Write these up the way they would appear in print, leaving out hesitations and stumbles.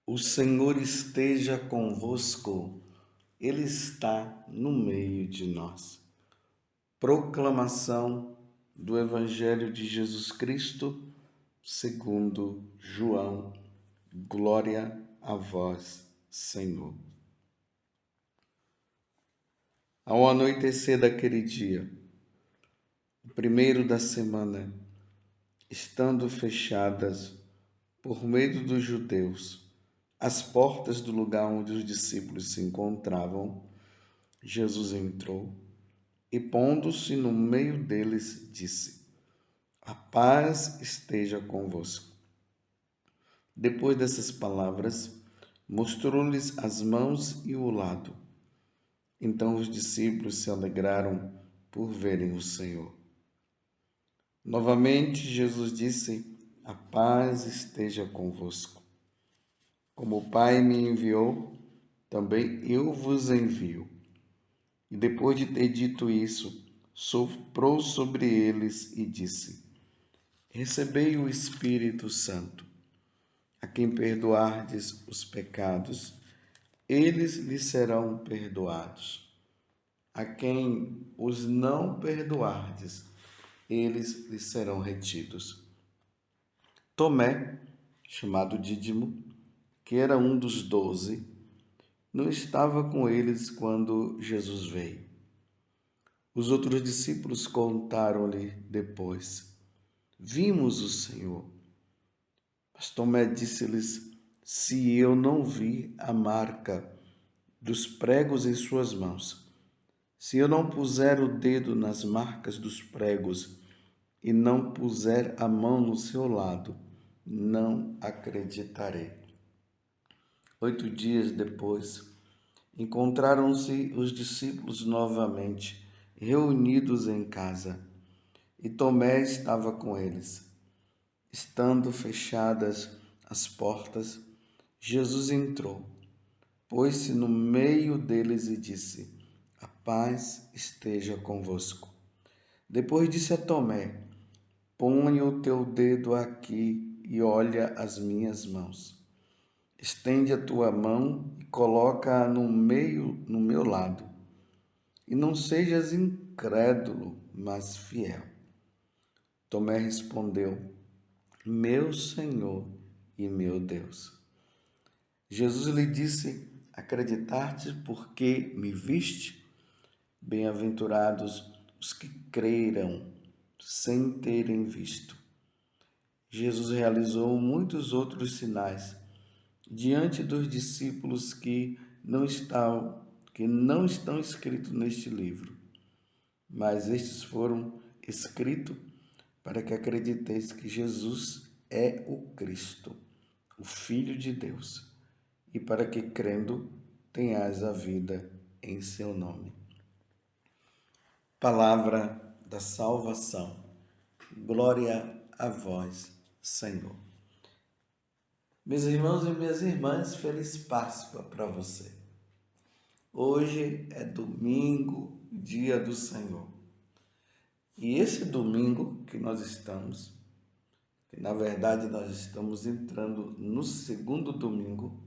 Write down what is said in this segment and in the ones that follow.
O Senhor esteja convosco, Ele está no meio de nós. Proclamação do Evangelho de Jesus Cristo, segundo João. Glória a vós, Senhor. Ao anoitecer daquele dia, o primeiro da semana, estando fechadas, por medo dos judeus, as portas do lugar onde os discípulos se encontravam, Jesus entrou e, pondo-se no meio deles, disse: A paz esteja convosco. Depois dessas palavras, mostrou-lhes as mãos e o lado. Então os discípulos se alegraram por verem o Senhor. Novamente Jesus disse: A paz esteja convosco. Como o Pai me enviou, também eu vos envio. E depois de ter dito isso, soprou sobre eles e disse: Recebei o Espírito Santo. A quem perdoardes os pecados, eles lhes serão perdoados. A quem os não perdoardes, eles lhes serão retidos. Tomé, chamado Dídimo, que era um dos 12, não estava com eles quando Jesus veio. Os outros discípulos contaram-lhe depois: Vimos o Senhor. Mas Tomé disse-lhes: Se eu não vi a marca dos pregos em suas mãos, se eu não puser o dedo nas marcas dos pregos e não puser a mão no seu lado, não acreditarei. 8 dias depois, encontraram-se os discípulos novamente, reunidos em casa, e Tomé estava com eles. Estando fechadas as portas, Jesus entrou, pôs-se no meio deles e disse: A paz esteja convosco. Depois disse a Tomé: Põe o teu dedo aqui e olha as minhas mãos. Estende a tua mão e coloca-a no meu lado. E não sejas incrédulo, mas fiel. Tomé respondeu: Meu Senhor e meu Deus. Jesus lhe disse: Acreditaste porque me viste? Bem-aventurados os que creram sem terem visto. Jesus realizou muitos outros sinais diante dos discípulos que não estão escritos neste livro, mas estes foram escritos para que acrediteis que Jesus é o Cristo, o Filho de Deus, e para que, crendo, tenhais a vida em seu nome. Palavra da salvação. Glória a vós, Senhor. Meus irmãos e minhas irmãs, feliz Páscoa para você. Hoje é domingo, dia do Senhor. E esse domingo que nós estamos, que na verdade nós estamos entrando no segundo domingo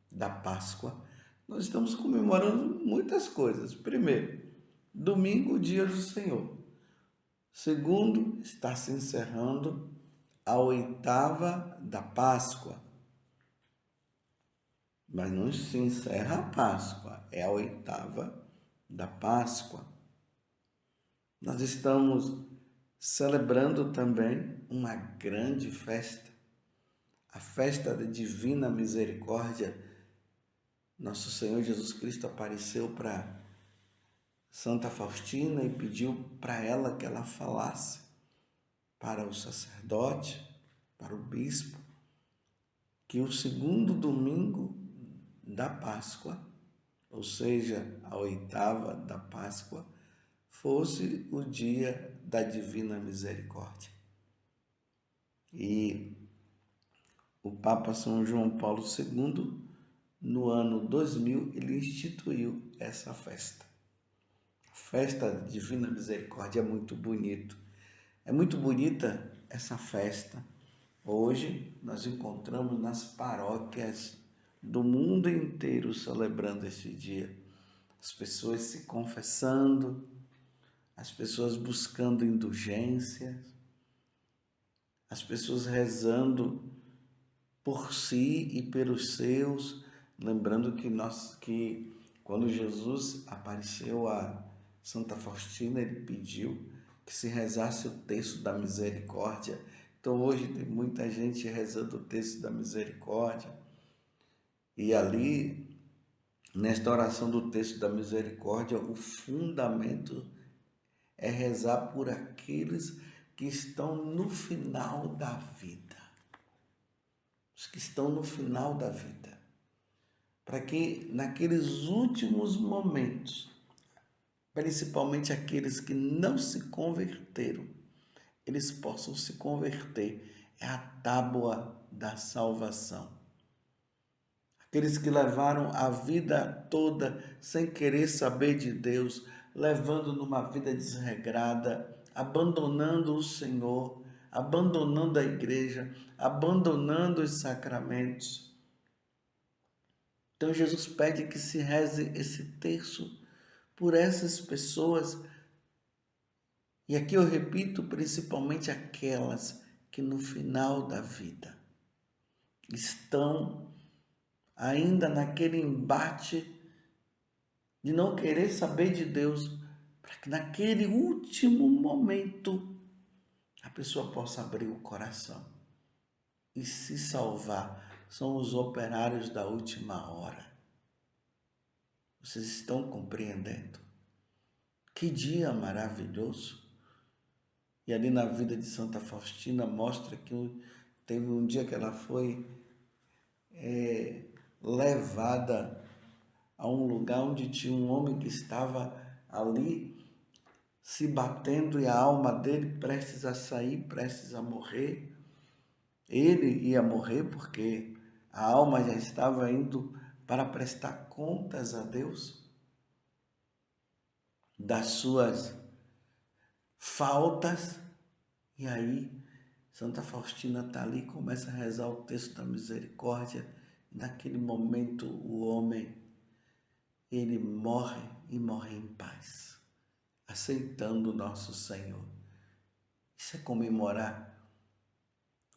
da Páscoa, nós estamos comemorando muitas coisas. Primeiro, domingo, dia do Senhor. Segundo, está se encerrando a oitava da Páscoa. Mas não se encerra a Páscoa, é a oitava da Páscoa. Nós estamos celebrando também uma grande festa, a festa da Divina Misericórdia. Nosso Senhor Jesus Cristo apareceu para Santa Faustina e pediu para ela que ela falasse para o sacerdote, para o bispo, que o segundo domingo da Páscoa, ou seja, a oitava da Páscoa, fosse o dia da Divina Misericórdia. E o Papa São João Paulo II, no ano 2000, ele instituiu essa festa. Festa Divina Misericórdia é muito bonito. É muito bonita essa festa. Hoje nós encontramos nas paróquias do mundo inteiro celebrando esse dia. As pessoas se confessando, as pessoas buscando indulgências, as pessoas rezando por si e pelos seus, lembrando que quando Jesus apareceu a Santa Faustina, ele pediu que se rezasse o terço da misericórdia. Então hoje tem muita gente rezando o terço da misericórdia. E ali, nesta oração do terço da misericórdia, o fundamento é rezar por aqueles que estão no final da vida. Os que estão no final da vida. Para que naqueles últimos momentos, principalmente aqueles que não se converteram, eles possam se converter. É a tábua da salvação. Aqueles que levaram a vida toda sem querer saber de Deus, levando numa vida desregrada, abandonando o Senhor, abandonando a igreja, abandonando os sacramentos. Então Jesus pede que se reze esse terço por essas pessoas. E aqui eu repito, principalmente aquelas que no final da vida estão ainda naquele embate de não querer saber de Deus, para que naquele último momento a pessoa possa abrir o coração e se salvar. São os operários da última hora. Vocês estão compreendendo? Que dia maravilhoso! E ali na vida de Santa Faustina mostra que teve um dia que ela foi levada a um lugar onde tinha um homem que estava ali se batendo e a alma dele prestes a sair, prestes a morrer. Ele ia morrer porque a alma já estava indo para prestar contas a Deus das suas faltas. E aí Santa Faustina está ali, começa a rezar o texto da misericórdia. Naquele momento o homem, ele morre e morre em paz, aceitando o nosso Senhor. Isso é comemorar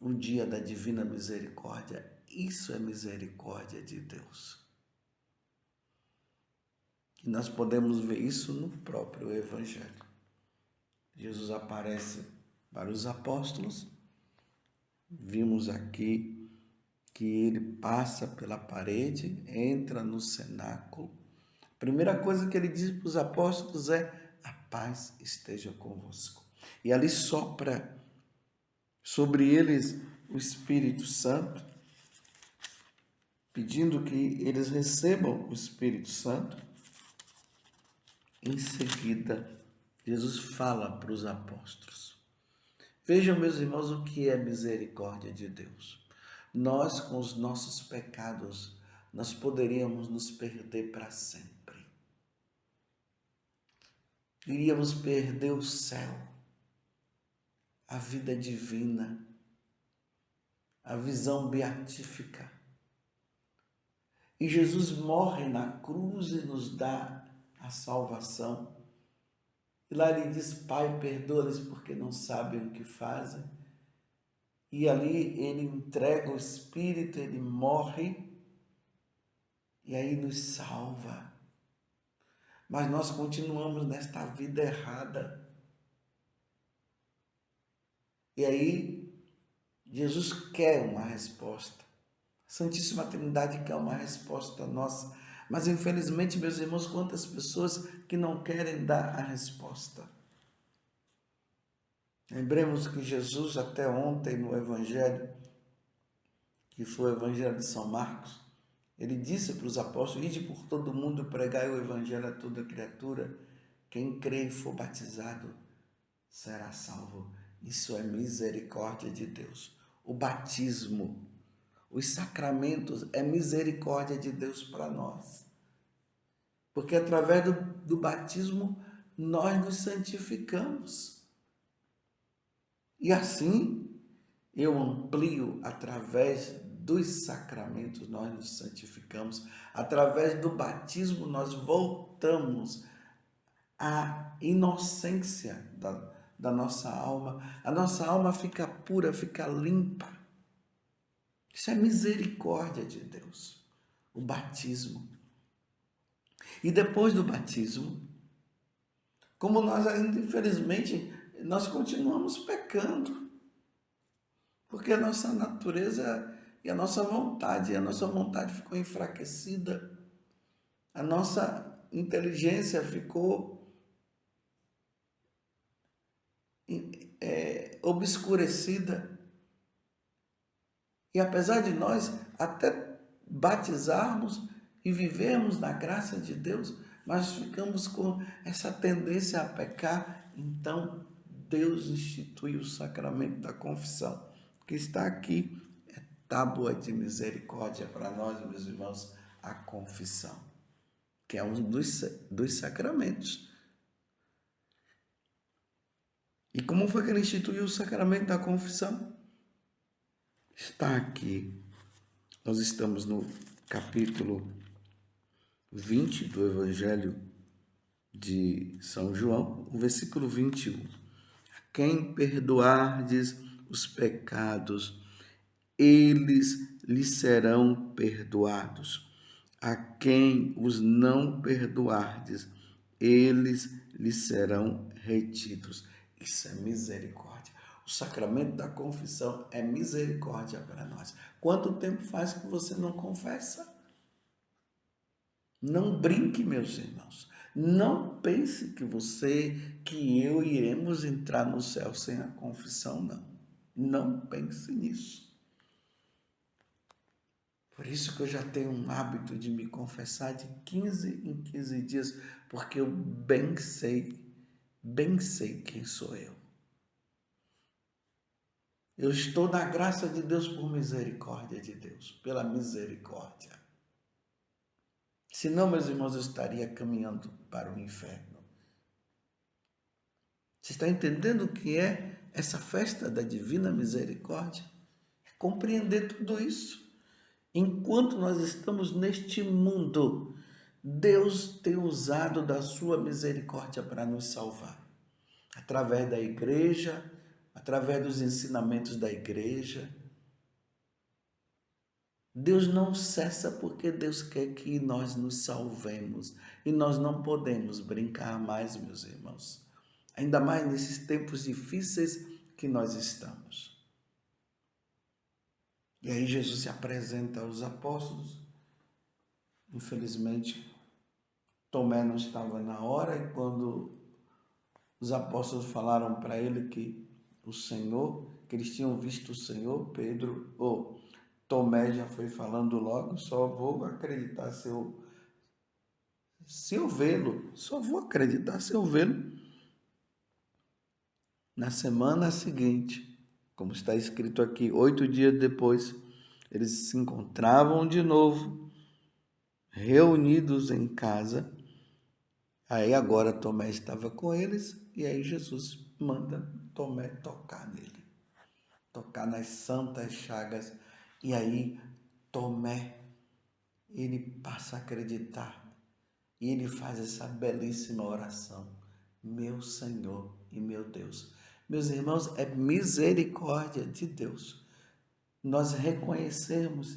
o dia da divina misericórdia. Isso é misericórdia de Deus. E nós podemos ver isso no próprio Evangelho. Jesus aparece para os apóstolos. Vimos aqui que ele passa pela parede, entra no cenáculo. A primeira coisa que ele diz para os apóstolos é: a paz esteja convosco. E ali sopra sobre eles o Espírito Santo, pedindo que eles recebam o Espírito Santo. Em seguida, Jesus fala para os apóstolos. Vejam, meus irmãos, o que é misericórdia de Deus. Nós, com os nossos pecados, nós poderíamos nos perder para sempre. Iríamos perder o céu, a vida divina, a visão beatífica. E Jesus morre na cruz e nos dá a salvação. E lá ele diz: Pai, perdoa-lhes porque não sabem o que fazem. E ali ele entrega o Espírito, ele morre e aí nos salva. Mas nós continuamos nesta vida errada. E aí Jesus quer uma resposta. A Santíssima Trindade quer uma resposta nossa. Mas infelizmente, meus irmãos, quantas pessoas que não querem dar a resposta. Lembremos que Jesus, até ontem no Evangelho, que foi o Evangelho de São Marcos, ele disse para os apóstolos: ide por todo mundo, pregai o Evangelho a toda criatura. Quem crê e for batizado será salvo. Isso é misericórdia de Deus. O batismo, os sacramentos é misericórdia de Deus para nós. Porque através do batismo nós nos santificamos. E assim, eu amplio através dos sacramentos, nós nos santificamos. Através do batismo, nós voltamos à inocência da nossa alma. A nossa alma fica pura, fica limpa. Isso é misericórdia de Deus, o batismo. E depois do batismo, como nós ainda, infelizmente, nós continuamos pecando, porque a nossa natureza e a nossa vontade ficou enfraquecida, a nossa inteligência ficou obscurecida. E apesar de nós até batizarmos e vivermos na graça de Deus, mas ficamos com essa tendência a pecar. Então, Deus instituiu o sacramento da confissão, que está aqui, é tábua de misericórdia para nós, meus irmãos, a confissão, que é um dos sacramentos. E como foi que ele instituiu o sacramento da confissão? Está aqui. Nós estamos no capítulo 20 do Evangelho de São João, o versículo 21. A quem perdoardes os pecados, eles lhes serão perdoados. A quem os não perdoardes, eles lhes serão retidos. Isso é misericórdia. O sacramento da confissão é misericórdia para nós. Quanto tempo faz que você não confessa? Não brinque, meus irmãos. Não pense que eu iremos entrar no céu sem a confissão, não. Não pense nisso. Por isso que eu já tenho um hábito de me confessar de 15 em 15 dias, porque eu bem sei quem sou eu. Eu estou na graça de Deus por misericórdia de Deus, pela misericórdia. Senão, meus irmãos, eu estaria caminhando para o inferno. Você está entendendo o que é essa festa da divina misericórdia? É compreender tudo isso. Enquanto nós estamos neste mundo, Deus tem usado da sua misericórdia para nos salvar. Através da igreja, através dos ensinamentos da igreja. Deus não cessa porque Deus quer que nós nos salvemos. E nós não podemos brincar mais, meus irmãos. Ainda mais nesses tempos difíceis que nós estamos. E aí Jesus se apresenta aos apóstolos. Infelizmente, Tomé não estava na hora, e quando os apóstolos falaram para ele que o Senhor, que eles tinham visto o Senhor, Tomé já foi falando logo, só vou acreditar se eu vê-lo, só vou acreditar se eu vê-lo. Na semana seguinte, como está escrito aqui, 8 dias depois, eles se encontravam de novo, reunidos em casa. Aí agora Tomé estava com eles, e aí Jesus manda Tomé tocar nele, tocar nas santas chagas. E aí Tomé, ele passa a acreditar, e ele faz essa belíssima oração: meu Senhor e meu Deus. Meus irmãos, é misericórdia de Deus nós reconhecermos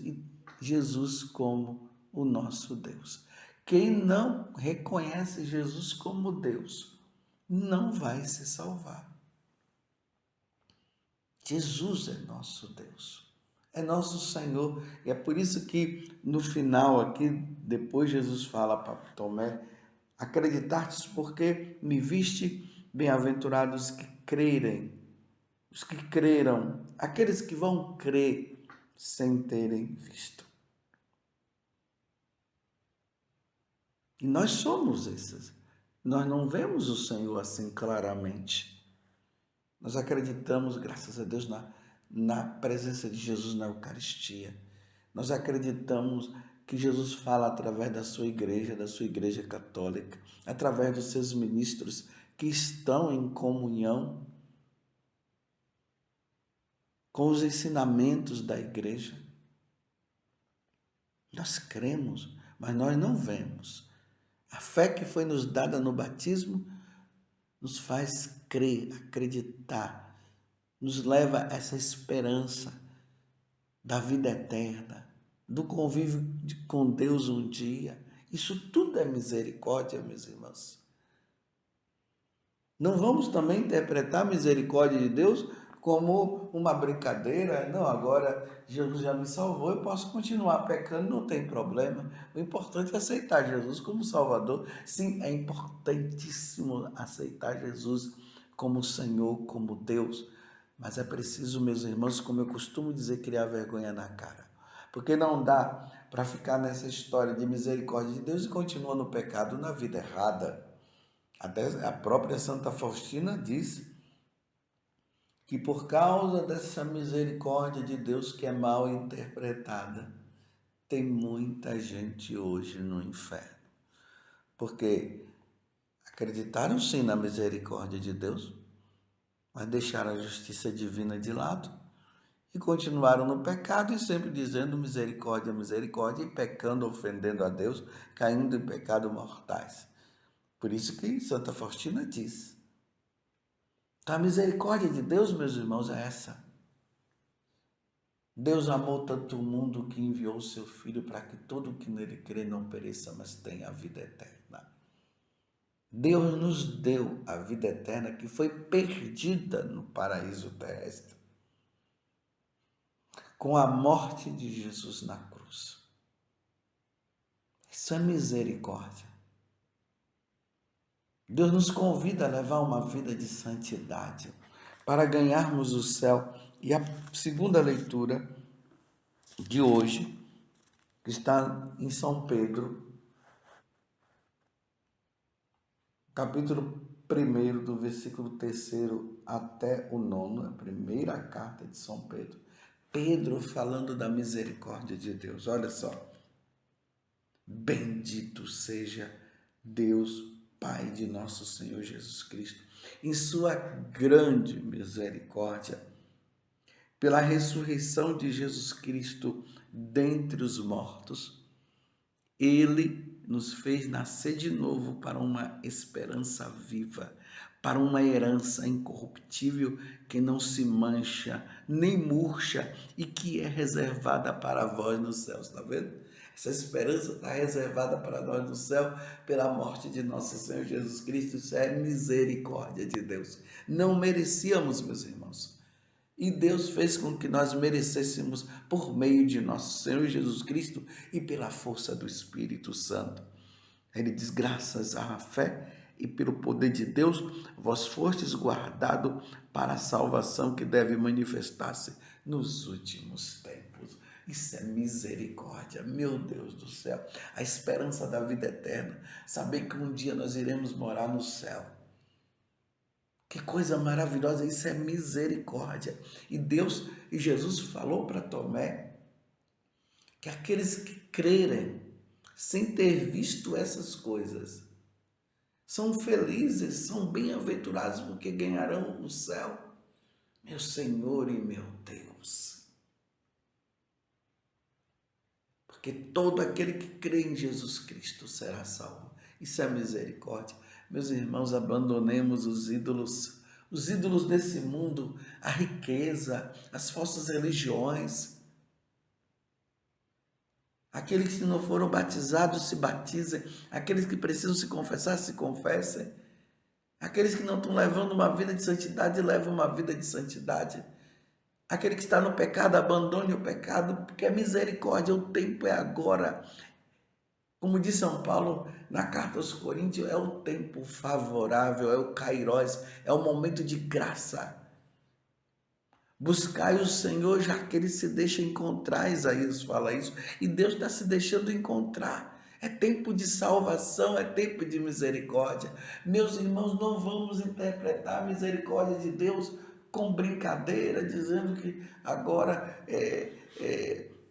Jesus como o nosso Deus. Quem não reconhece Jesus como Deus não vai se salvar. Jesus é nosso Deus, é nosso Senhor. E é por isso que no final aqui, depois Jesus fala para Tomé: acreditastes porque me viste? Bem-aventurados que crerem, os que creram, aqueles que vão crer sem terem visto. E nós somos esses. Nós não vemos o Senhor assim claramente. Nós acreditamos, graças a Deus, na presença de Jesus na Eucaristia. Nós acreditamos que Jesus fala através da sua igreja católica, através dos seus ministros que estão em comunhão com os ensinamentos da igreja. Nós cremos, mas nós não vemos. A fé que foi nos dada no batismo nos faz crer, acreditar, nos leva a essa esperança da vida eterna, do convívio com Deus um dia. Isso tudo é misericórdia, meus irmãos. Não vamos também interpretar a misericórdia de Deus como uma brincadeira. Não, agora Jesus já me salvou, eu posso continuar pecando, não tem problema. O importante é aceitar Jesus como Salvador. Sim, é importantíssimo aceitar Jesus como Senhor, como Deus. Mas é preciso, meus irmãos, como eu costumo dizer, criar vergonha na cara. Porque não dá para ficar nessa história de misericórdia de Deus e continuar no pecado, na vida errada. Até a própria Santa Faustina disse que por causa dessa misericórdia de Deus que é mal interpretada, tem muita gente hoje no inferno. Porque acreditaram sim na misericórdia de Deus, mas deixaram a justiça divina de lado e continuaram no pecado e sempre dizendo misericórdia, misericórdia, e pecando, ofendendo a Deus, caindo em pecados mortais. Por isso que Santa Faustina diz. Então, a misericórdia de Deus, meus irmãos, é essa. Deus amou tanto o mundo que enviou o seu Filho para que todo o que nele crê não pereça, mas tenha a vida eterna. Deus nos deu a vida eterna que foi perdida no paraíso terrestre com a morte de Jesus na cruz. Isso é misericórdia. Deus nos convida a levar uma vida de santidade para ganharmos o céu. E a segunda leitura de hoje, que está em São Pedro, capítulo 1, do versículo 3 até o 9, a primeira carta de São Pedro. Pedro falando da misericórdia de Deus. Olha só. Bendito seja Deus, Pai de nosso Senhor Jesus Cristo, em sua grande misericórdia, pela ressurreição de Jesus Cristo dentre os mortos, Ele nos fez nascer de novo para uma esperança viva, para uma herança incorruptível que não se mancha, nem murcha e que é reservada para vós nos céus. Está vendo? Essa esperança está reservada para nós no céu pela morte de nosso Senhor Jesus Cristo. Isso é misericórdia de Deus. Não merecíamos, meus irmãos. E Deus fez com que nós merecêssemos por meio de nosso Senhor Jesus Cristo e pela força do Espírito Santo. Ele diz, graças à fé e pelo poder de Deus, vós fostes guardado para a salvação que deve manifestar-se nos últimos tempos. Isso é misericórdia, meu Deus do céu. A esperança da vida eterna, saber que um dia nós iremos morar no céu. Que coisa maravilhosa, isso é misericórdia. E Deus e Jesus falou para Tomé que aqueles que crerem sem ter visto essas coisas são felizes, são bem-aventurados porque ganharão o céu. Meu Senhor e meu Deus. Porque todo aquele que crê em Jesus Cristo será salvo. Isso é misericórdia. Meus irmãos, abandonemos os ídolos desse mundo, a riqueza, as falsas religiões. Aqueles que não foram batizados se batizem, aqueles que precisam se confessar se confessem, aqueles que não estão levando uma vida de santidade levam uma vida de santidade. Aquele que está no pecado abandone o pecado, porque a misericórdia, o tempo é agora. Como diz São Paulo na carta aos Coríntios, é o tempo favorável, é o kairós, é o momento de graça. Buscai o Senhor, já que Ele se deixa encontrar, Isaías fala isso, e Deus está se deixando encontrar. É tempo de salvação, é tempo de misericórdia. Meus irmãos, não vamos interpretar a misericórdia de Deus com brincadeira, dizendo que agora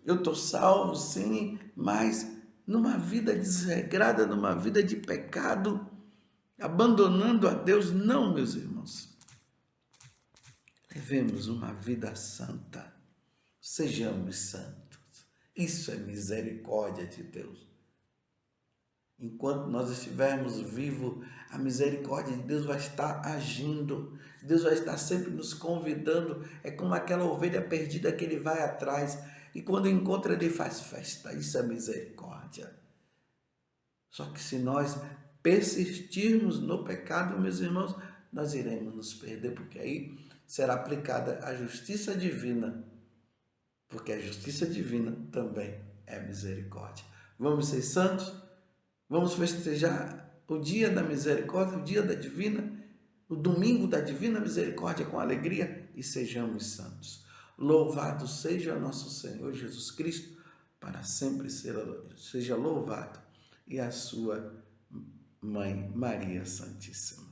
eu estou salvo, sim, mas numa vida desregrada, numa vida de pecado, abandonando a Deus. Não, meus irmãos. Levemos uma vida santa. Sejamos santos. Isso é misericórdia de Deus. Enquanto nós estivermos vivos, a misericórdia de Deus vai estar agindo. Deus vai estar sempre nos convidando. É como aquela ovelha perdida que ele vai atrás. E quando encontra, ele faz festa. Isso é misericórdia. Só que se nós persistirmos no pecado, meus irmãos, nós iremos nos perder, porque aí será aplicada a justiça divina. Porque a justiça divina também é misericórdia. Vamos ser santos? Vamos festejar o dia da misericórdia, o dia da divina, o domingo da divina misericórdia com alegria e sejamos santos. Louvado seja nosso Senhor Jesus Cristo, para sempre seja louvado, e a sua Mãe Maria Santíssima.